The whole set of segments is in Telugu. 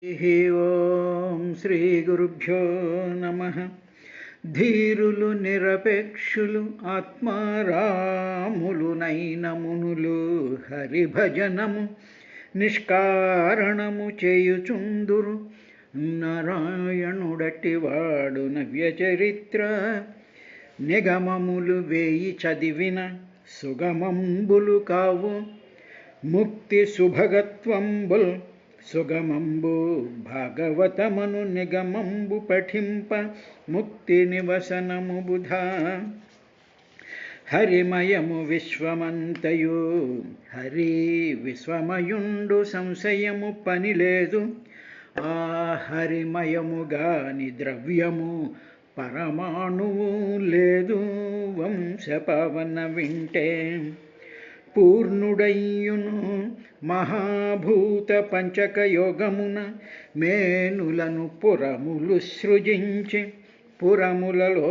ఓం శ్రీ గురుభ్యో నమ. ధీరులు నిరపేక్షులు ఆత్మారాములు నైనమునులు హరిభజనము నిష్కారణము చేయుచుందురు. నారాయణుడటివాడు నవ్యచరిత్ర నిగమములు వేయి చదివిన సుగమంబులు కావు. ముక్తి సుభగత్వంబుల్ సుగమంబు భాగవతమను నిగమంబు పఠింప ముక్తి నివసనము బుధా. హరిమయము విశ్వమంతయు హరి విశ్వమయుండు సంశయము పనిలేదు. ఆ హరిమయము గాని ద్రవ్యము పరమాణువు లేదు. వంశపవన వింటే పూర్ణుడయ్యును మహాభూత పంచకయోగమున మేనులను పురములు సృజించి పురములలో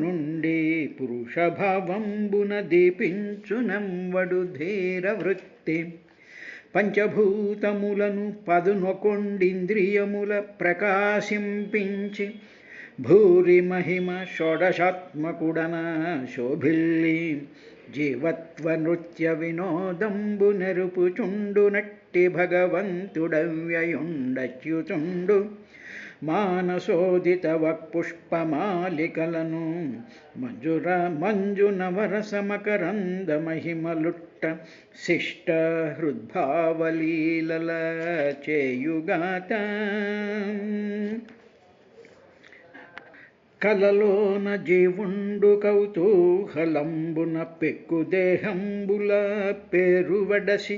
నుండి పురుషభావంబున దీపించునంవడు ధీర వృత్తి. పంచభూతములను 11 ఇంద్రియముల ప్రకాశింపించి భూరి మహిమ షోడశాత్మకుడన శోభిల్లి జీవత్వ నృత్య వినోదంబు నెరుపుచుండు నట్టి భగవంతుడవ్యయుండచ్యుచుండు. మానసోదిత వక్పుష్పమాలికలను మంజు నవరస మకరంద మహిమలుట్ట శిష్ట హృద్భావలీలల చేయుగాత. కలలోన జీవుండు కౌతూహలంబున పెక్కుదేహంబుల పేరువడసి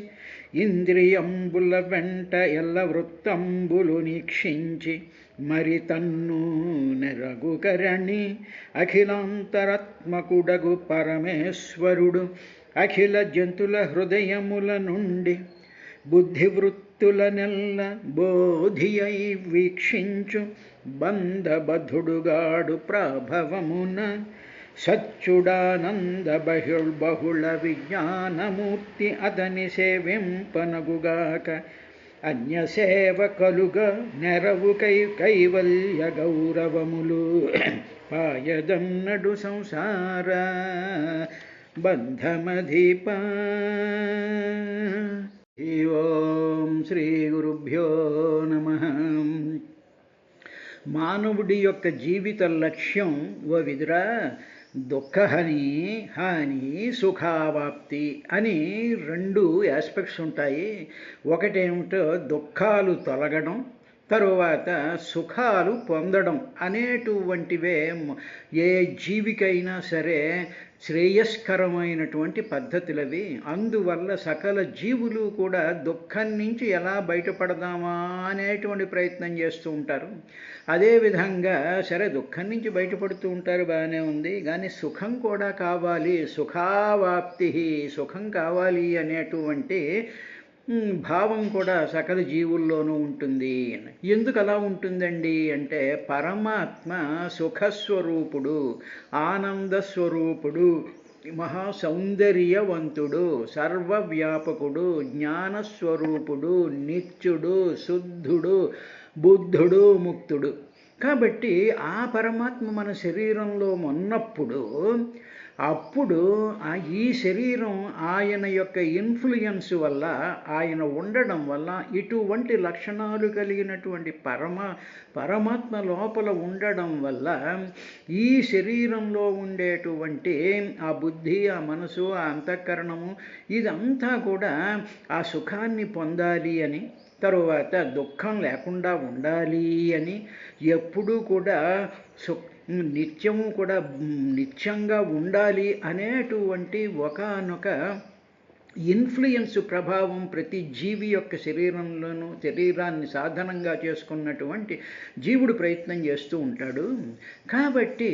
ఇంద్రియంబుల వెంట ఎల్ల వృత్తంబులు నీక్షించి మరి తన్ను నెరగుకరణి అఖిలాంతరాత్మకుడగు పరమేశ్వరుడు అఖిల జంతుల హృదయముల నుండి బుద్ధివృత్తులనెల్ల బోధియై వీక్షించు బంధబద్ధుడుగాడు ప్రభవమున. సచ్చుడానంద బహుళ విజ్ఞానమూర్తి అతని సేవింపనగుగాక అన్యసేవ కలుగ నెరవు కైవల్య గౌరవములు పాయదన్నడు సంసార బంధమధీప. ఓం శ్రీ గురుభ్యో నమ. మానవుడి యొక్క జీవిత లక్ష్యం ఓ విదురా దుఃఖహాని సుఖావాప్తి అని 2 ఆస్పెక్ట్స్ ఉంటాయి. ఒకటేమిటో దుఃఖాలు తొలగడం, తరువాత సుఖాలు పొందడం అనేటువంటివే ఏ జీవికైనా సరే శ్రేయస్కరమైనటువంటి పద్ధతులవి. అందువల్ల సకల జీవులు కూడా దుఃఖం నుంచి ఎలా బయటపడదామా అనేటువంటి ప్రయత్నం చేస్తూ ఉంటారు. అదేవిధంగా సరే దుఃఖం నుంచి బయటపడుతూ ఉంటారు, బాగానే ఉంది, కానీ సుఖం కూడా కావాలి. సుఖావాప్తి, సుఖం కావాలి అనేటువంటి భావం కూడా సకల జీవుల్లోనూ ఉంటుంది. ఎందుకు అలా ఉంటుందండి అంటే పరమాత్మ సుఖస్వరూపుడు, ఆనందస్వరూపుడు, మహాసౌందర్యవంతుడు, సర్వవ్యాపకుడు, జ్ఞానస్వరూపుడు, నిత్యుడు, శుద్ధుడు, బుద్ధుడు, ముక్తుడు. కాబట్టి ఆ పరమాత్మ మన శరీరంలో ఉన్నప్పుడు అప్పుడు ఈ శరీరం ఆయన యొక్క ఇన్ఫ్లుయెన్స్ వల్ల, ఆయన ఉండడం వల్ల ఇటువంటి లక్షణాలు కలిగినటువంటి పరమాత్మ లోపల ఉండడం వల్ల ఈ శరీరంలో ఉండేటువంటి ఆ బుద్ధి, ఆ మనసు, ఆ అంతఃకరణము ఇదంతా కూడా ఆ సుఖాన్ని పొందాలి అని, తరువాత దుఃఖం లేకుండా ఉండాలి అని, ఎప్పుడూ కూడా నిత్యము కూడా నిత్యంగా ఉండాలి అనేటువంటి ఒకానొక ఇన్ఫ్లుయెన్స్ ప్రభావం ప్రతి జీవి యొక్క శరీరాన్ని సాధనంగా చేసుకున్నటువంటి జీవుడు ప్రయత్నం చేస్తూ ఉంటాడు. కాబట్టి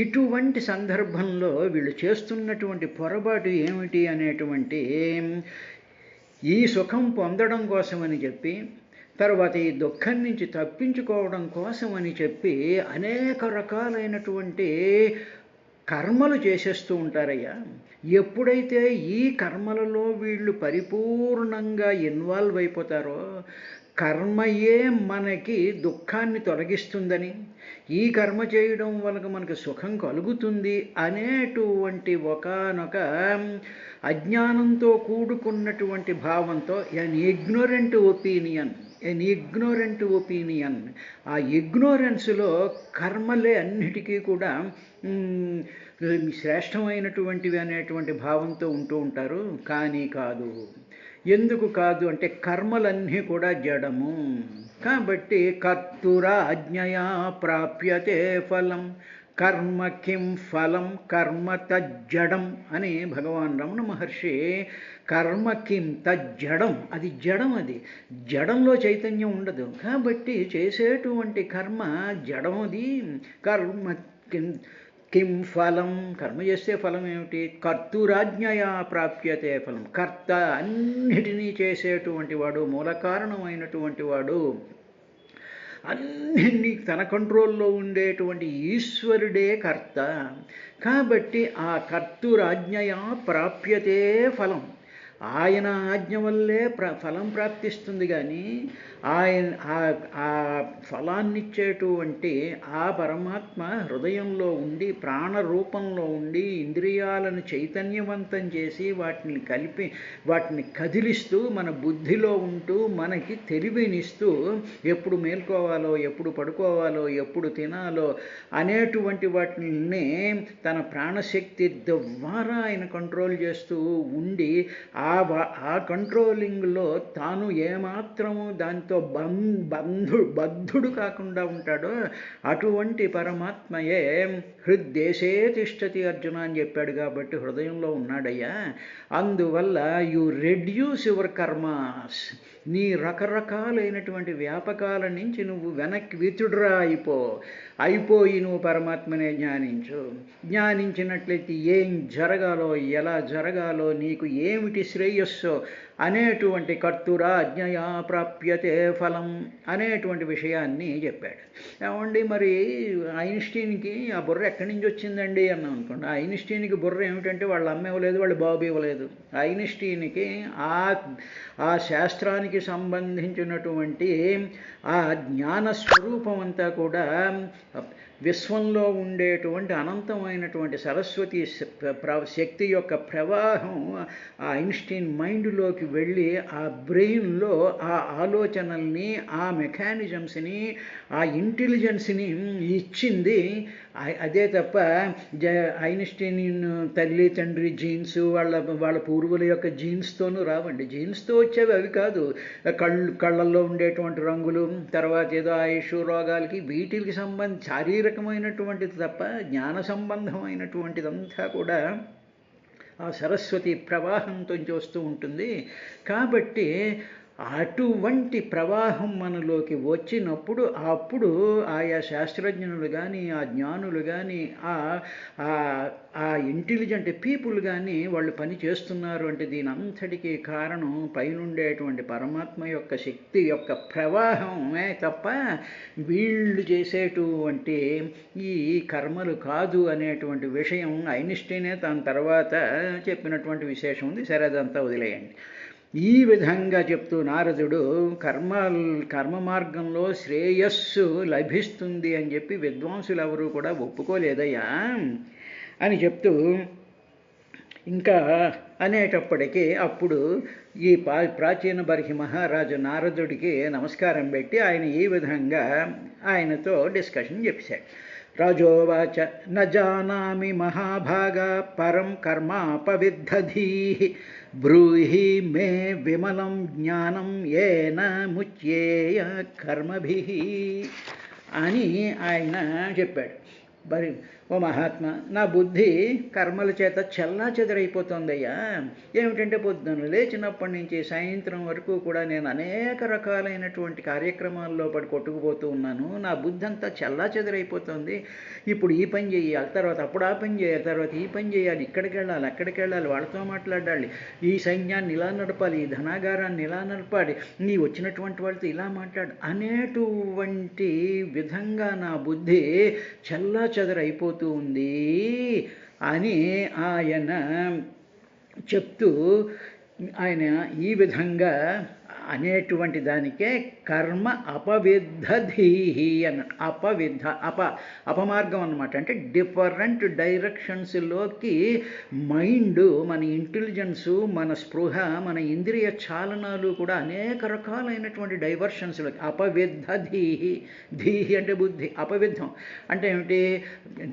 ఇటువంటి సందర్భంలో వీళ్ళు చేస్తున్నటువంటి పొరపాటు ఏమిటి అనేటువంటి ఈ సుఖం పొందడం కోసమని చెప్పి, తర్వాత ఈ దుఃఖం నుంచి తప్పించుకోవడం కోసమని చెప్పి అనేక రకాలైనటువంటి కర్మలు చేసేస్తూ ఉంటారయ్యా. ఎప్పుడైతే ఈ కర్మలలో వీళ్ళు పరిపూర్ణంగా ఇన్వాల్వ్ అయిపోతారో, కర్మయే మనకి దుఃఖాన్ని తొలగిస్తుందని, ఈ కర్మ చేయడం వల్ల మనకు సుఖం కలుగుతుంది అనేటువంటి ఒకానొక అజ్ఞానంతో కూడుకున్నటువంటి భావంతో ఎన్ ఇగ్నోరెంట్ ఒపీనియన్ ఆ ఇగ్నోరెన్స్లో కర్మలే అన్నిటికీ కూడా శ్రేష్టమైనటువంటివి అనేటువంటి భావంతో ఉంటూ ఉంటారు. కానీ కాదు. ఎందుకు కాదు అంటే కర్మలన్నీ కూడా జడము. కాబట్టి కర్తురాజ్ఞయా ప్రాప్యతే ఫలం కర్మ కిం ఫలం కర్మ తజ్జడం అని భగవాన్ రమణ మహర్షి కర్మ కిం తజ్జడం, అది జడం, అది జడంలో చైతన్యం ఉండదు. కాబట్టి చేసేటువంటి కర్మ జడమది. కర్మ కిం ఫలం, కర్మ చేస్తే ఫలం ఏమిటి? కర్తురాజ్ఞయా ప్రాప్యతే ఫలం, కర్త అన్నిటినీ చేసేటువంటి వాడు, మూల కారణమైనటువంటి వాడు, అన్నింటినీ తన కంట్రోల్లో ఉండేటువంటి ఈశ్వరుడే కర్త. కాబట్టి ఆ కర్తురాజ్ఞయా ప్రాప్యతే ఫలం, ఆయన ఆజ్ఞ వల్లే ఫలం ప్రాప్తిస్తుంది. కానీ ఆ ఫలాన్నిచ్చేటువంటి ఆ పరమాత్మ హృదయంలో ఉండి, ప్రాణరూపంలో ఉండి, ఇంద్రియాలను చైతన్యవంతం చేసి వాటిని కదిలిస్తూ మన బుద్ధిలో ఉంటూ మనకి తెలివినిస్తూ ఎప్పుడు మేల్కోవాలో, ఎప్పుడు పడుకోవాలో, ఎప్పుడు తినాలో అనేటువంటి వాటిని తన ప్రాణశక్తి ద్వారా ఆయన కంట్రోల్ చేస్తూ ఉండి ఆ కంట్రోలింగ్లో తాను ఏమాత్రము దాంతో బద్ధుడు కాకుండా ఉంటాడో అటువంటి పరమాత్మయే హృద్దేశే తిష్టతి అర్జున అని చెప్పాడు. కాబట్టి హృదయంలో ఉన్నాడయ్యా. అందువల్ల యు రెడ్యూస్ యువర్ కర్మాస్, నీ రకరకాలైనటువంటి వ్యాపకాల నుంచి నువ్వు వెనక్కి వితుడ్రా అయిపోయి నువ్వు పరమాత్మనే జ్ఞానించినట్లయితే ఏం జరగాలో, ఎలా జరగాలో, నీకు ఏమిటి శ్రేయస్సో అనేటువంటి కర్తురాజ్ఞయా ప్రాప్యతే ఫలం అనేటువంటి విషయాన్ని చెప్పాడు. ఏమండి మరి ఐన్స్టీన్కి ఆ బుర్ర ఎక్కడి నుంచి వచ్చిందండి అన్నాం అనుకోండి. ఐన్స్టీన్కి బుర్ర ఏమిటంటే వాళ్ళ అమ్మ ఇవ్వలేదు, వాళ్ళ బాబు ఇవ్వలేదు. ఐన్స్టీన్కి ఆ శాస్త్రానికి సంబంధించినటువంటి ఆ జ్ఞాన స్వరూపం అంతా కూడా విశ్వంలో ఉండేటువంటి అనంతమైనటువంటి సరస్వతి శక్తి యొక్క ప్రవాహం ఆ ఐన్స్టీన్ మైండ్లోకి వెళ్ళి ఆ బ్రెయిన్లో ఆ ఆలోచనల్ని, ఆ మెకానిజమ్స్ని, ఆ ఇంటెలిజెన్స్ని ఇచ్చింది. అదే తప్ప ఐన్స్టీన్ తల్లి తండ్రి జీన్స్ వాళ్ళ పూర్వుల యొక్క జీన్స్తోనూ రావండి. జీన్స్తో వచ్చేవి అవి కాదు. కళ్ళల్లో ఉండేటువంటి రంగులు, తర్వాత ఏదో ఆయుష్, రోగాలకి, వీటికి శారీరకమైనటువంటిది తప్ప జ్ఞాన సంబంధమైనటువంటిదంతా కూడా ఆ సరస్వతి ప్రవాహంతో వస్తూ ఉంటుంది. కాబట్టి అటువంటి ప్రవాహం మనలోకి వచ్చినప్పుడు అప్పుడు ఆయా శాస్త్రజ్ఞులు కానీ, ఆ జ్ఞానులు కానీ, ఆ ఇంటెలిజెంట్ పీపుల్ కానీ వాళ్ళు పని చేస్తున్నారు అంటే దీని అంతటికీ కారణం పైనుండేటువంటి పరమాత్మ యొక్క శక్తి యొక్క ప్రవాహమే తప్ప వీళ్ళు చేసేటువంటి ఈ కర్మలు కాదు అనేటువంటి విషయం ఐన్స్టీనే దాని తర్వాత చెప్పినటువంటి విశేషం ఉంది. సరే, అదంతా వదిలేయండి. ఈ విధంగా చెప్తూ నారదుడు కర్మ మార్గంలో శ్రేయస్సు లభిస్తుంది అని చెప్పి విద్వాంసులు ఎవరూ కూడా ఒప్పుకోలేదయ్యా అని చెప్తూ ఇంకా అనేటప్పటికీ అప్పుడు ఈ ప్రాచీన బర్హి మహారాజు నారదుడికి నమస్కారం పెట్టి ఆయన ఈ విధంగా ఆయనతో డిస్కషన్ చెప్పాడు. రాజోవాచ న జానామి మహాభాగా పరం కర్మాపవిద్ధధీ బ్రూహి మే విమలం జ్ఞానం ఏన ముచ్యేయ కర్మభిః అని ఆయన చెప్పాడు. మరి ఓ మహాత్మ, నా బుద్ధి కర్మల చేత చెల్లా చెదరైపోతుందయ్యా. ఏమిటంటే పొద్దున్న లేచినప్పటి నుంచి సాయంత్రం వరకు కూడా నేను అనేక రకాలైనటువంటి కార్యక్రమాల్లో పడి కొట్టుకుపోతూ ఉన్నాను. నా బుద్ధి అంతా చెల్లా చెదరైపోతుంది. ఇప్పుడు ఈ పని చేయాలి, తర్వాత అప్పుడు ఆ పని చేయాలి, తర్వాత ఈ పని చేయాలి, ఇక్కడికి వెళ్ళాలి, అక్కడికి వెళ్ళాలి, వాళ్ళతో మాట్లాడాలి, ఈ సైన్యాన్ని ఇలా నడపాలి, ఈ ధనాగారాన్ని ఇలా నడపాలి, నీ వచ్చినటువంటి వాళ్ళతో ఇలా మాట్లాడు అనేటువంటి విధంగా నా బుద్ధి చెల్లా చెదరైపోతుంది అని ఆయన చెప్తూ ఆయన ఈ విధంగా అనేటువంటి దానికే కర్మ అపవిద్ధధీహి అన్నాడు. అపమార్గం అన్నమాట. అంటే డిఫరెంట్ డైరెక్షన్స్లోకి మైండ్, మన ఇంటెలిజెన్సు, మన స్పృహ, మన ఇంద్రియ చాలనాలు కూడా అనేక రకాలైనటువంటి డైవర్షన్స్లోకి అపవిద్ధధీహి. ధీహి అంటే బుద్ధి, అపవిద్ధం అంటే ఏమిటి?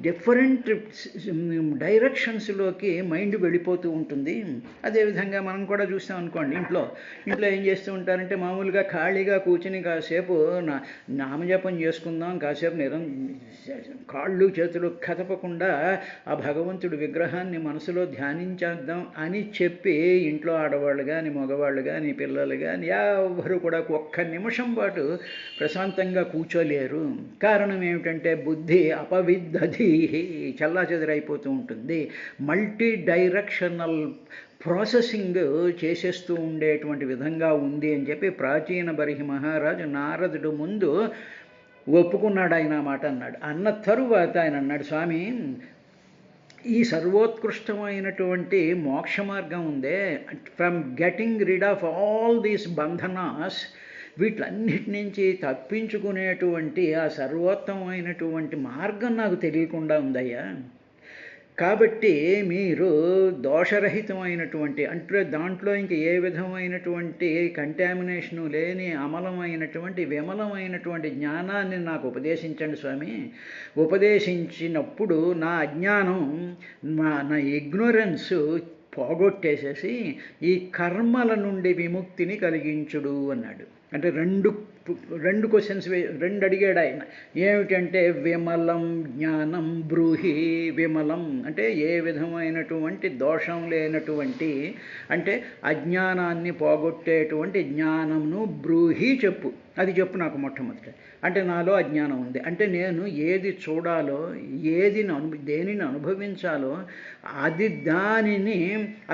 డిఫరెంట్ డైరెక్షన్స్లోకి మైండ్ వెళ్ళిపోతూ ఉంటుంది. అదేవిధంగా మనం కూడా చూస్తాం అనుకోండి, ఇంట్లో ఏం చేస్తూ ఉంటారంటే మామూలుగా ఖాళీగా కూర్చుని కాసేపు నామజపం చేసుకుందాం, కాసేపు కాళ్ళు చేతులు కదపకుండా ఆ భగవంతుడి విగ్రహాన్ని మనసులో ధ్యానించేద్దాం అని చెప్పి ఇంట్లో ఆడవాళ్ళు కానీ మగవాళ్ళు కానీ పిల్లలు కానీ ఎవరు కూడా ఒక్క నిమిషం పాటు ప్రశాంతంగా కూర్చోలేరు. కారణం ఏమిటంటే బుద్ధి అపవిద్ధది చెల్లాచెదరైపోతూ ఉంటుంది. మల్టీ డైరెక్షనల్ ప్రాసెసింగ్ చేసేస్తూ ఉండేటువంటి విధంగా ఉంది అని చెప్పి ప్రాచీన బర్హి మహారాజు నారదుడు ముందు ఒప్పుకున్నాడు. ఆయన మాట అన్నాడు. అన్న తరువాత ఆయన అన్నాడు, స్వామి, ఈ సర్వోత్కృష్టమైనటువంటి మోక్ష మార్గం ఉందే, from getting rid of all these బంధనాస్, వీటన్నిటి నుంచి తప్పించుకునేటువంటి ఆ సర్వోత్తమైనటువంటి మార్గం నాకు తెలియకుండా ఉందయ్యా. కాబట్టి మీరు దోషరహితమైనటువంటి, అంటే దాంట్లో ఇంక ఏ విధమైనటువంటి కంటామినేషను లేని అమలమైనటువంటి విమలమైనటువంటి జ్ఞానాన్ని నాకు ఉపదేశించండి స్వామి. ఉపదేశించినప్పుడు నా అజ్ఞానం, నా ఇగ్నోరెన్స్ పోగొట్టేసేసి ఈ కర్మల నుండి విముక్తిని కలిగించుడు అన్నాడు. అంటే రెండు క్వశ్చన్స్ రెండు అడిగాడు ఆయన. ఏమిటంటే విమలం జ్ఞానం బ్రూహి. విమలం అంటే ఏ విధమైనటువంటి దోషం లేనటువంటి, అంటే అజ్ఞానాన్ని పోగొట్టేటువంటి జ్ఞానంను బ్రూహి చెప్పు, అది చెప్పు నాకు మొట్టమొదట. అంటే నాలో అజ్ఞానం ఉంది, అంటే నేను ఏది చూడాలో, దేనిని అనుభవించాలో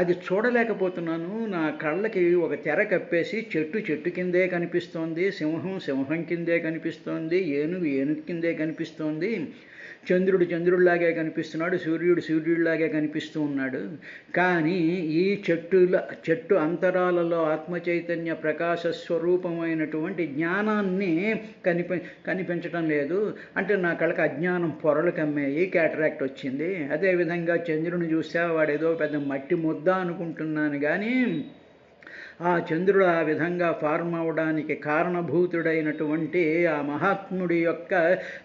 అది చూడలేకపోతున్నాను. నా కళ్ళకి ఒక తెర కప్పేసి చెట్టు కిందే కనిపిస్తోంది, సింహం కిందే కనిపిస్తోంది, ఏనుగు కిందే కనిపిస్తోంది, చంద్రుడు చంద్రుడిలాగే కనిపిస్తున్నాడు, సూర్యుడిలాగే కనిపిస్తూ ఉన్నాడు. కానీ ఈ చెట్టు అంతరాలలో ఆత్మచైతన్య ప్రకాశ స్వరూపమైనటువంటి జ్ఞానాన్ని కనిపించటం లేదు. అంటే నా కళ్ళకి అజ్ఞానం పొరలు కమ్మేయి, క్యాటరాక్ట్ వచ్చింది. అదేవిధంగా చంద్రుని చూస్తే వాడేదో పెద్ద మట్టి ముద్ద అనుకుంటున్నాను, కానీ ఆ చంద్రుడు ఆ విధంగా ఫార్మ్ అవడానికి కారణభూతుడైనటువంటి ఆ మహాత్ముడి యొక్క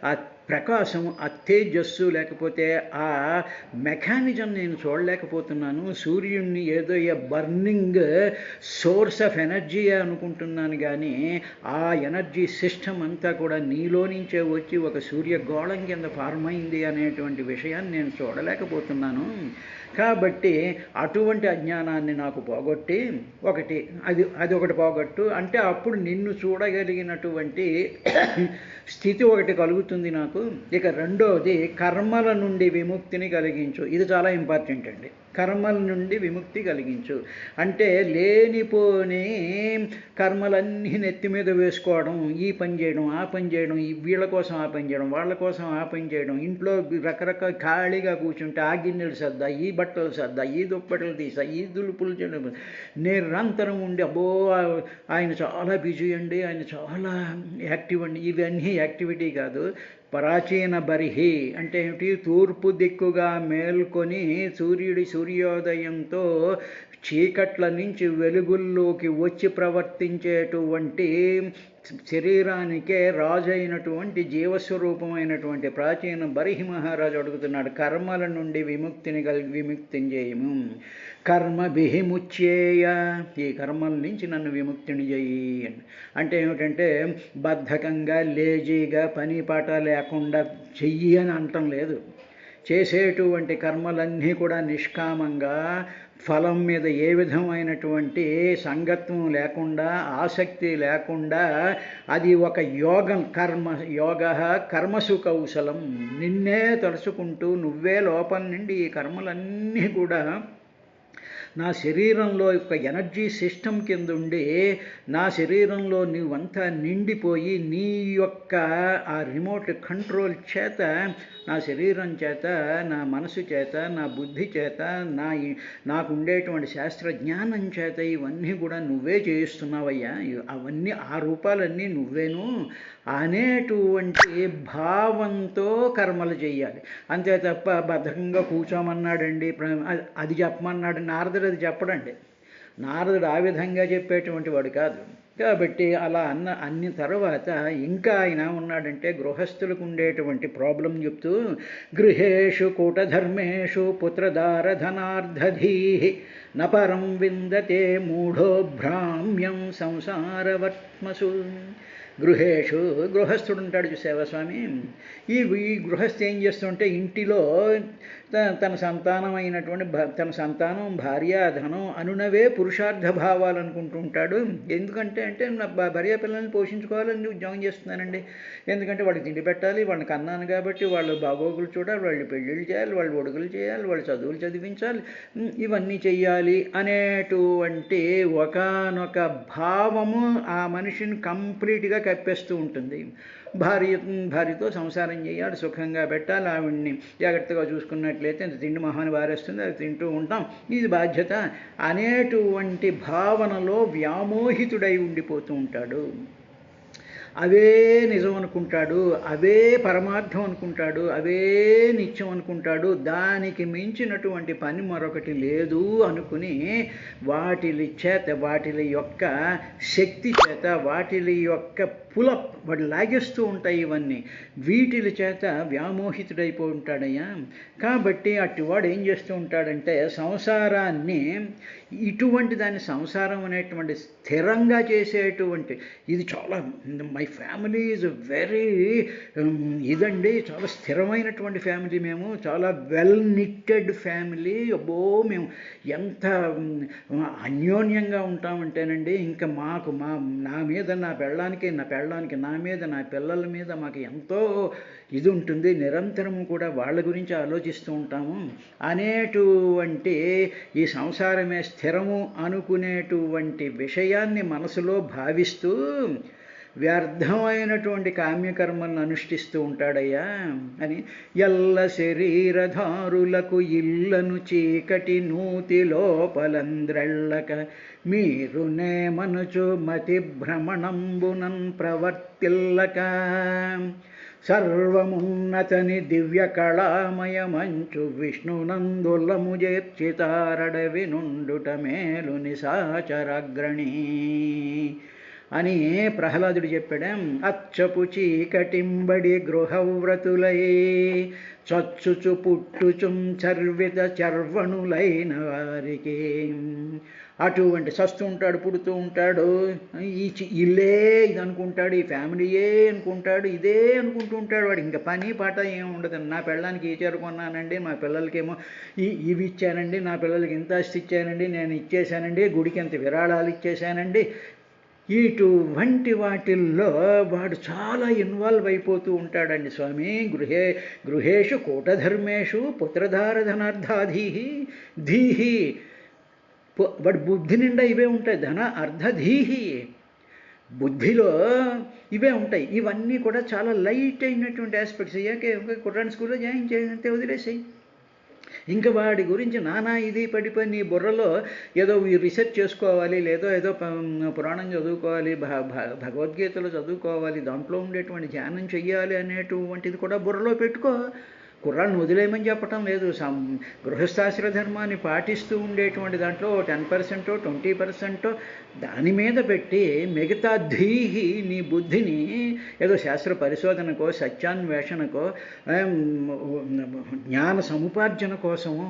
ఆ ప్రకాశం, ఆ తేజస్సు, లేకపోతే ఆ మెకానిజం నేను చూడలేకపోతున్నాను. సూర్యుడిని ఏదో బర్నింగ్ సోర్స్ ఆఫ్ ఎనర్జీ అనుకుంటున్నాను, కానీ ఆ ఎనర్జీ సిస్టమ్ అంతా కూడా నీలో నుంచే వచ్చి ఒక సూర్యగోళం కింద ఫార్మ్ అయింది అనేటువంటి విషయాన్ని నేను చూడలేకపోతున్నాను. కాబట్టి అటువంటి అజ్ఞానాన్ని నాకు పోగొట్టి ఒకటి పోగొట్టు, అంటే అప్పుడు నిన్ను చూడగలిగినటువంటి స్థితి ఒకటి కలుగుతుంది నాకు. ఇక రెండోది కర్మల నుండి విముక్తిని కలిగించు. ఇది చాలా ఇంపార్టెంట్ అండి. కర్మల నుండి విముక్తి కలిగించు అంటే లేనిపోని కర్మలన్నీ నెత్తి మీద వేసుకోవడం, ఈ పని చేయడం, ఆ పని చేయడం, వీళ్ళ కోసం ఆ పని చేయడం, వాళ్ళ కోసం ఆ పని చేయడం, ఇంట్లో రకరకాల ఖాళీగా కూర్చుంటే ఆ గిన్నెలు సర్దా, ఈ బట్టలు సర్దా, ఈ దుప్పటలు తీసా, ఈ దులుపులు చేయడం, నిరంతరం ఉండి అబ్బో ఆయన చాలా బిజీ అండి, ఆయన చాలా యాక్టివ్ అండి. ఇవన్నీ యాక్టివిటీ కాదు. ప్రాచీన బర్హి అంటే ఏమిటి? తూర్పు దిక్కుగా మేల్కొని సూర్యోదయంతో చీకట్ల నుంచి వెలుగుల్లోకి వచ్చి ప్రవర్తించేటువంటి శరీరానికే రాజైనటువంటి జీవస్వరూపమైనటువంటి ప్రాచీన బర్హి మహారాజు అడుగుతున్నాడు, కర్మల నుండి విముక్తిని చేయము. కర్మ బిహిముచ్యేయ, ఈ కర్మల నుంచి నన్ను విముక్తిని చేయి. అంటే ఏమిటంటే బద్ధకంగా లేజీగా పని పాట లేకుండా చెయ్యి అని అనటం లేదు. చేసేటువంటి కర్మలన్నీ కూడా నిష్కామంగా, ఫలం మీద ఏ విధమైనటువంటి సంగత్వం లేకుండా, ఆసక్తి లేకుండా, అది ఒక యోగం. కర్మసు కౌశలం. నిన్నే తలుచుకుంటూ నువ్వే లోపల నుండి ఈ కర్మలన్నీ కూడా నా శరీరంలో ఒక ఎనర్జీ సిస్టమ్ కింద ఉండి నా శరీరంలో నువ్వంతా నిండిపోయి నీ యొక్క ఆ రిమోట్ కంట్రోల్ చేత నా శరీరం చేత నా మనసు చేత నా బుద్ధి చేత నాకు ఉండేటువంటి శాస్త్ర జ్ఞానం చేత ఇవన్నీ కూడా నువ్వే చేయిస్తున్నావయ్యా, అవన్నీ ఆ రూపాలన్నీ నువ్వేను అనేటువంటి భావంతో కర్మలు చేయాలి. అంతే తప్ప బద్ధకంగా కూర్చోమన్నాడండి, అది చెప్పమన్నాడు నారదుడు, అది చెప్పడండి. నారదుడు ఆ విధంగా చెప్పేటువంటి వాడు కాదు. కాబట్టి అలా అన్ని తర్వాత ఇంకా ఆయన ఉన్నాడంటే గృహస్థులకు ఉండేటువంటి ప్రాబ్లం చెప్తూ, గృహేషు కూటధర్మేషు పుత్రదారధనార్ధధీ నపరం విందతే మూఢో భ్రామ్యం సంసారవర్త్మసు. గృహేషు, గృహస్థుడు ఉంటాడు చూసావా స్వామి, ఈ గృహస్థు ఏం చేస్తుంటే ఇంటిలో తన సంతానమైనటువంటి తన సంతానం, భార్య, ధనం అనునవే పురుషార్థ భావాలు అనుకుంటూ ఉంటాడు. ఎందుకంటే నా భార్య పిల్లల్ని పోషించుకోవాలని ఉద్యోగం చేస్తున్నానండి, ఎందుకంటే వాళ్ళకి తిండి పెట్టాలి, వాళ్ళని కన్నాను కాబట్టి వాళ్ళు బాగోగులు చూడాలి, వాళ్ళు పెళ్ళిళ్ళు చేయాలి, వాళ్ళు ఒడుగులు చేయాలి, వాళ్ళు చదువులు చదివించాలి, ఇవన్నీ చెయ్యాలి అనేటువంటి ఒకానొక భావము ఆ మనిషిని కంప్లీట్గా కప్పేస్తూ ఉంటుంది. భార్యతో సంసారం చేయాలి, సుఖంగా పెట్టాలి, ఆవిడ్ని జాగ్రత్తగా చూసుకున్నట్లయితే తిండి మహాన్ని వారేస్తుంది, అది తింటూ ఉంటాం, ఇది బాధ్యత అనేటువంటి భావనలో వ్యామోహితుడై ఉండిపోతూ ఉంటాడు. అవే నిజం అనుకుంటాడు, అవే పరమార్థం అనుకుంటాడు, అవే నిత్యం అనుకుంటాడు. దానికి మించినటువంటి పని మరొకటి లేదు అనుకుని వాటిలి యొక్క శక్తి చేత, వాటిలి యొక్క పులప్ వాడు లాగేస్తూ ఉంటాయి ఇవన్నీ, వీటిల చేత వ్యామోహితుడైపోయి ఉంటాడయ్యా. కాబట్టి అటువాడు ఏం చేస్తూ ఉంటాడంటే సంసారాన్ని, ఇటువంటి దాన్ని సంసారం అనేటువంటి స్థిరంగా చేసేటువంటి, ఇది చాలా మై ఫ్యామిలీ ఈజ్ వెరీ ఇదండి, చాలా స్థిరమైనటువంటి ఫ్యామిలీ, మేము చాలా వెల్ నిట్టెడ్ ఫ్యామిలీ, అబ్బో మేము ఎంత అన్యోన్యంగా ఉంటామంటేనండి, ఇంకా మాకు నా మీద నా పెళ్ళానికి నా మీద నా పిల్లల మీద మాకు ఎంతో ఇది ఉంటుంది, నిరంతరము కూడా వాళ్ళ గురించి ఆలోచిస్తూ ఉంటాము అనేటువంటి ఈ సంసారమే స్థిరము అనుకునేటువంటి విషయాన్ని మనసులో భావిస్తూ వ్యర్థమైనటువంటి కామ్యకర్మలను అనుష్ఠిస్తూ ఉంటాడయ్యా అని. ఎల్ల శరీరధారులకు ఇల్లను చీకటి నూతి లోపలంద్రెళ్ళక మీరునే మనుచు మతి భ్రమణంబునన్ ప్రవర్తిల్లక సర్వమున్నతని దివ్య కళామయమంచు విష్ణునందులము చేర్చితారడవి నుండుట మేలు నిశాచరాగ్రణి అని ప్రహ్లాదుడు చెప్పాడు. అచ్చపు చీకటింబడి గృహవ్రతులై చచ్చుచు పుట్టుచుం చర్విత చర్వణులైన వారికి, అటువంటి చస్తూ ఉంటాడు, పుడుతూ ఉంటాడు, ఈ ఇల్లే ఇది అనుకుంటాడు, ఈ ఫ్యామిలీయే అనుకుంటాడు, ఇదే అనుకుంటూ ఉంటాడు. వాడు ఇంకా పని పాట ఏమి ఉండదు. నా పిల్లలకి ఈ చీర కొన్నానండి, మా పిల్లలకేమో ఇవి ఇచ్చానండి, నా పిల్లలకి ఇంత ఆస్తి ఇచ్చానండి, నేను ఇచ్చేసానండి, గుడికి ఎంత విరాళాలు ఇచ్చేసానండి, ఇటువంటి వాటిల్లో వాడు చాలా ఇన్వాల్వ్ అయిపోతూ ఉంటాడండి స్వామి. గృహేషు కూటధర్మేషు పుత్రధారధనార్థాధీ ధీహి, వాడి బుద్ధి నిండా ఇవే ఉంటాయి, ధన అర్ధధీహి, బుద్ధిలో ఇవే ఉంటాయి. ఇవన్నీ కూడా చాలా లైట్ అయినటువంటి ఆస్పెక్ట్స్. అయ్యాకే కుర్రాన్ని స్కూల్లో జాయిన్ చేయంతే వదిలేసాయి. ఇంకా వాడి గురించి నానా ఇది పడిపోయి నీ బుర్రలో ఏదో రీసెర్చ్ చేసుకోవాలి, ఏదో పురాణం చదువుకోవాలి, భగవద్గీతలో చదువుకోవాలి, దాంట్లో ఉండేటువంటి ధ్యానం చెయ్యాలి అనేటువంటిది కూడా బుర్రలో పెట్టుకో. కుర్రాన్ని వదిలేయమని చెప్పటం లేదు. గృహస్థాశ్ర ధర్మాన్ని పాటిస్తూ ఉండేటువంటి దాంట్లో 10%, 20% దాని మీద పెట్టి మిగతా ధీహి నీ బుద్ధిని ఏదో శాస్త్ర పరిశోధనకో, సత్యాన్వేషణకో, జ్ఞాన సముపార్జన కోసము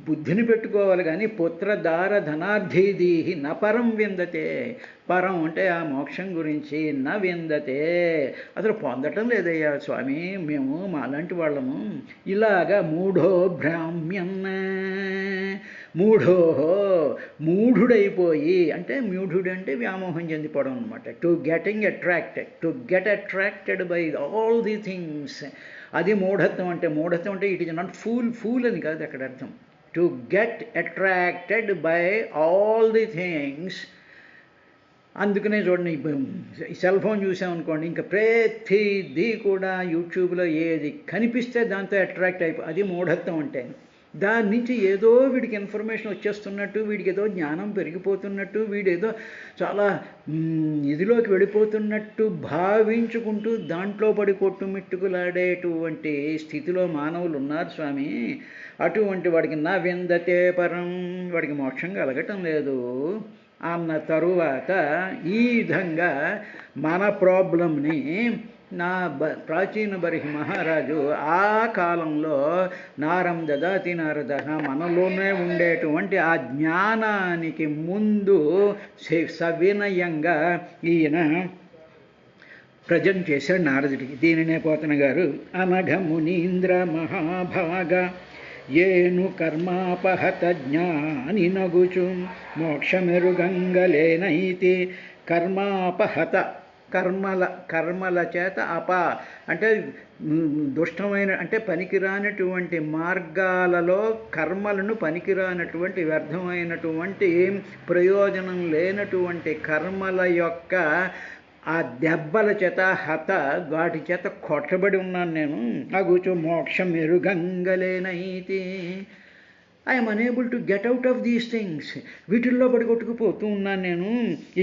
బుద్ధిని పెట్టుకోవాలి. కానీ పుత్రదార ధనార్థీదీహి నపరం విందతే, పరం అంటే ఆ మోక్షం గురించి నా విందతే, అసలు పొందటం లేదయ్యా స్వామి, మేము మాలాంటి వాళ్ళము. ఇలాగా మూఢో బ్రాహ్మ్యన్న, మూఢుడైపోయి, అంటే మూఢుడు అంటే వ్యామోహం చెందిపోవడం అనమాట. To get attracted by all the things, అది మూఢత్వం అంటే. మూఢత్వం అంటే ఇట్ ఈజ్ నాట్ ఫూల్ అని కాదు అక్కడ అర్థం. To get attracted by all the things. అందుకనే చూడండి, సెల్ ఫోన్ చూసామనుకోండి, ఇంకా ప్రతిదీ కూడా యూట్యూబ్లో ఏది కనిపిస్తే దాంతో అట్రాక్ట్ అది మూఢత్వం అంటే. దాని నుంచి ఏదో వీడికి ఇన్ఫర్మేషన్ వచ్చేస్తున్నట్టు, వీడికి ఏదో జ్ఞానం పెరిగిపోతున్నట్టు, వీడేదో చాలా ఇదిలోకి వెళ్ళిపోతున్నట్టు భావించుకుంటూ దాంట్లో పడి కొట్టుమిట్టుకులాడేటువంటి స్థితిలో మానవులు ఉన్నారు స్వామి. అటువంటి వాడికి నా విందతే పరం, వాడికి మోక్షం కలగటం లేదు అన్న తరువాత ఈ విధంగా మన ప్రాబ్లంని ప్రాచీన బర్హి మహారాజు ఆ కాలంలో నారం దదాతి నారద, మనలోనే ఉండేటువంటి ఆ జ్ఞానానికి ముందు సవినయంగా ఈయన ప్రజెంట్ చేశాడు నారదుడికి. దీనినే పోతన గారు అనఘ మునీంద్ర మహాభాగ ఏను కర్మాపహత జ్ఞాని నగుచు మోక్షమెరుగంగలేనైతి. కర్మాపహత, కర్మల చేత అంటే దుష్టమైన అంటే పనికిరానటువంటి మార్గాలలో కర్మలను, పనికిరానటువంటి వ్యర్థమైనటువంటి ప్రయోజనం లేనటువంటి కర్మల యొక్క ఆ దెబ్బల చేత వాటి చేత కొట్టబడి ఉన్నాను నేను. అగుచు మోక్షం ఎరుగంగలేనైతి. I'm unable to get out of these things. వీటిల్లో పడికొట్టుకుపోతూ ఉన్నాను నేను.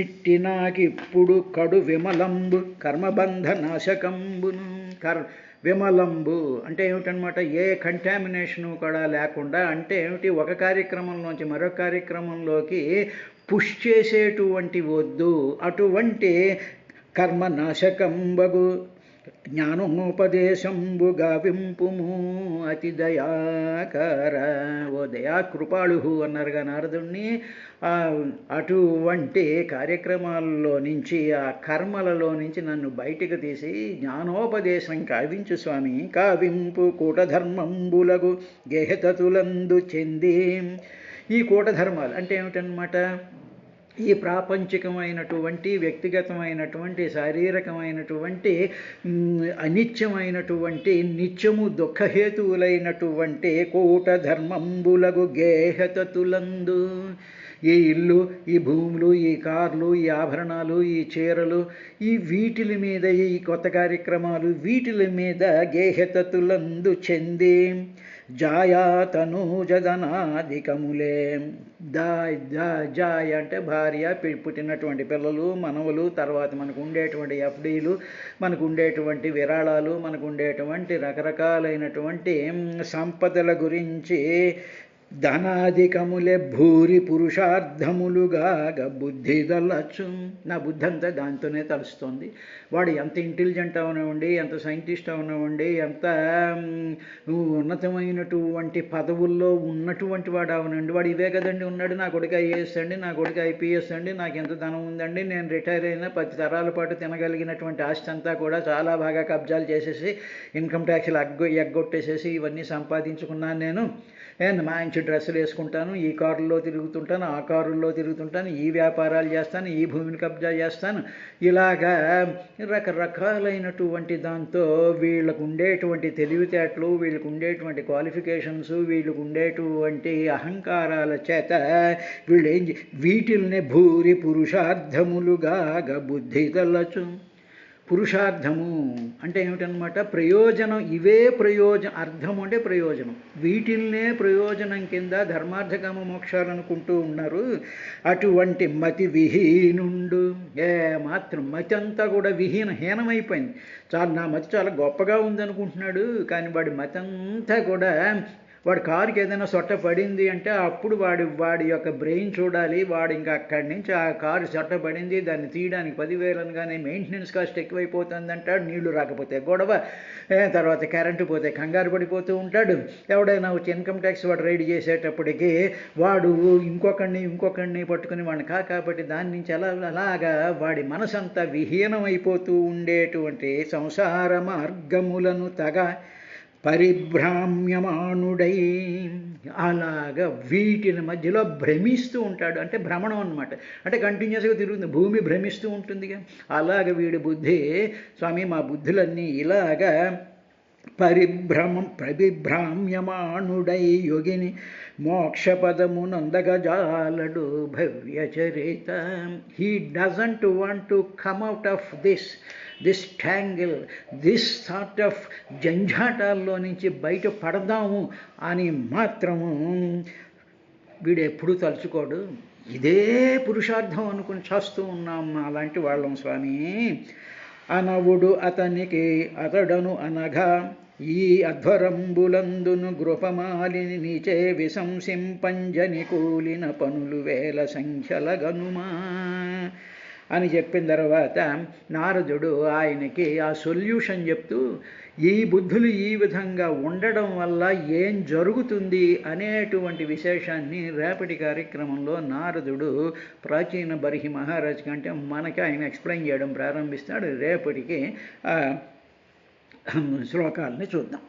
ఇట్టి నాకిప్పుడు కడు విమలంబు కర్మబంధ నాశకంబును. విమలంబు అంటే ఏమిటనమాట, ఏ కంటామినేషను కూడా లేకుండా, అంటే ఏమిటి, ఒక కార్యక్రమంలోంచి మరొక కార్యక్రమంలోకి పుష్ చేసేటువంటి వద్దు, అటువంటి కర్మనాశకంబగు జ్ఞానోపదేశంబు గావింపుము అతి దయాకర. ఓ దయాకృపాళు అన్నారుగా నారదుణ్ణి. అటువంటి కార్యక్రమాల్లో నుంచి, ఆ కర్మలలో నుంచి నన్ను బయటికి తీసి జ్ఞానోపదేశం కావించు స్వామి. కావింపు కూటధర్మంబులగు గేహతతులందు చెంది. ఈ కూటధర్మాలు అంటే ఏమిటన్నమాట, ఈ ప్రాపంచికమైనటువంటి, వ్యక్తిగతమైనటువంటి, శారీరకమైనటువంటి, అనిత్యమైనటువంటి, నిత్యము దుఃఖహేతువులైనటువంటి కూటధర్మంబులగు గేహతతులందు, ఈ ఇల్లు, ఈ భూములు, ఈ కార్లు, ఈ ఆభరణాలు, ఈ చీరలు, ఈ వీటిల మీద, ఈ కొత్త కార్యక్రమాలు, వీటిల మీద గేహతతులందు చెంది జాయాతనూజదనాధికములే. జాయ అంటే భార్య, పుట్టినటువంటి పిల్లలు, మనవలు, తర్వాత మనకు ఉండేటువంటి ఎఫ్డీలు, మనకు ఉండేటువంటి విరాళాలు, మనకు ఉండేటువంటి రకరకాలైనటువంటి సంపదల గురించి ధనాధికములే భూరి పురుషార్థములుగా బుద్ధి తలచు. నా బుద్ధి అంతా దాంతోనే తలుస్తుంది. వాడు ఎంత ఇంటెలిజెంట్ అవనివ్వండి, ఎంత సైంటిస్ట్ అవనివ్వండి, ఎంత ఉన్నతమైనటువంటి పదవుల్లో ఉన్నటువంటి వాడు అవనండి, వాడు ఇవే కదండి ఉన్నాడు. నా కొడుకు ఐఏఎస్ అండి, నా కొడుకు ఐపీఎస్ అండి, నాకు ఎంత ధనం ఉందండి, నేను రిటైర్ అయినా 10 తరాల పాటు తినగలిగినటువంటి ఆస్తి అంతా కూడా చాలా బాగా కబ్జాలు చేసేసి, ఇన్కమ్ ట్యాక్స్లు ఎగ్గొట్టేసేసి ఇవన్నీ సంపాదించుకున్నాను నేను. మంచి డ్రెస్సులు వేసుకుంటాను, ఈ కారుల్లో తిరుగుతుంటాను, ఆ కారుల్లో తిరుగుతుంటాను, ఈ వ్యాపారాలు చేస్తాను, ఈ భూమిని కబ్జా చేస్తాను, ఇలాగా రకరకాలైనటువంటి దాంతో వీళ్ళకు ఉండేటువంటి తెలివితేటలు, వీళ్ళకు ఉండేటువంటి క్వాలిఫికేషన్స్, వీళ్ళకు ఉండేటువంటి అహంకారాల చేత వీటిల్నే భూరి పురుషార్థములుగా బుద్ధి తలచు. పురుషార్థము అంటే ఏమిటనమాట, ప్రయోజనం. ఇవే ప్రయోజనం, అర్థం అంటే ప్రయోజనం. వీటిల్నే ప్రయోజనం కింద ధర్మార్థకామ మోక్షాలు అనుకుంటూ ఉన్నారు. అటువంటి మతి విహీనుండు. మాత్రం మతి అంతా కూడా హీనమైపోయింది. నా మతి చాలా గొప్పగా ఉందనుకుంటున్నాడు, కానీ వాడి మతి అంతా కూడా, వాడి కారుకి ఏదైనా సొట్ట పడింది అంటే అప్పుడు వాడి యొక్క బ్రెయిన్ చూడాలి. వాడు ఇంకా అక్కడి నుంచి ఆ కారు సొట్ట పడింది, దాన్ని తీయడానికి 10,000 అనగానే మెయింటెనెన్స్ కాస్ట్ ఎక్కువైపోతుంది అంటాడు. నీళ్లు రాకపోతే గొడవ, తర్వాత కరెంటు పోతే కంగారు పడిపోతూ ఉంటాడు. ఎవడైనా వచ్చి ఇన్కమ్ ట్యాక్స్ వాడు రైడ్ చేసేటప్పటికి వాడు ఇంకొకరిని పట్టుకుని వాడిని కాబట్టి దాని నుంచి అలాగా వాడి మనసంతా విహీనమైపోతూ ఉండేటువంటి సంసార మార్గములను పరిభ్రామ్యమానుడై అలాగా వీటిని మధ్యలో భ్రమిస్తూ ఉంటాడు. అంటే భ్రమణం అనమాట, అంటే కంటిన్యూస్గా తిరుగుతుంది, భూమి భ్రమిస్తూ ఉంటుందిగా. అలాగ వీడి బుద్ధి, స్వామి మా బుద్ధులన్నీ ఇలాగా ప్రవిభ్రామ్యమాణుడై యోగిని మోక్షపదమునందగజాలడు భవ్యచరిత. He doesn't want to come out of this tangle, this sort of జంఝాటాల్లో నుంచి బయట పడదాము అని మాత్రము వీడు ఎప్పుడూ తలుచుకోడు. ఇదే పురుషార్థం అనుకుని చేస్తూ ఉన్నాం అలాంటి వాళ్ళం స్వామి. అనవుడు అతనికి అతడను అనగా ఈ అధ్వరంబులందును గృపమాలిని నీచే విశంసింపంజని కూలిన పనులు వేల సంఖ్యల గనుమా అని చెప్పిన తర్వాత నారదుడు ఆయనకి ఆ సొల్యూషన్ చెప్తూ ఈ బుద్ధులు ఈ విధంగా ఉండడం వల్ల ఏం జరుగుతుంది అనేటువంటి విశేషాన్ని రేపటి కార్యక్రమంలో నారదుడు ప్రాచీన బర్హి మహారాజ్ కంటే మనకి ఆయన ఎక్స్ప్లెయిన్ చేయడం ప్రారంభిస్తాడు. రేపటికి శ్లోకాలని చూద్దాం.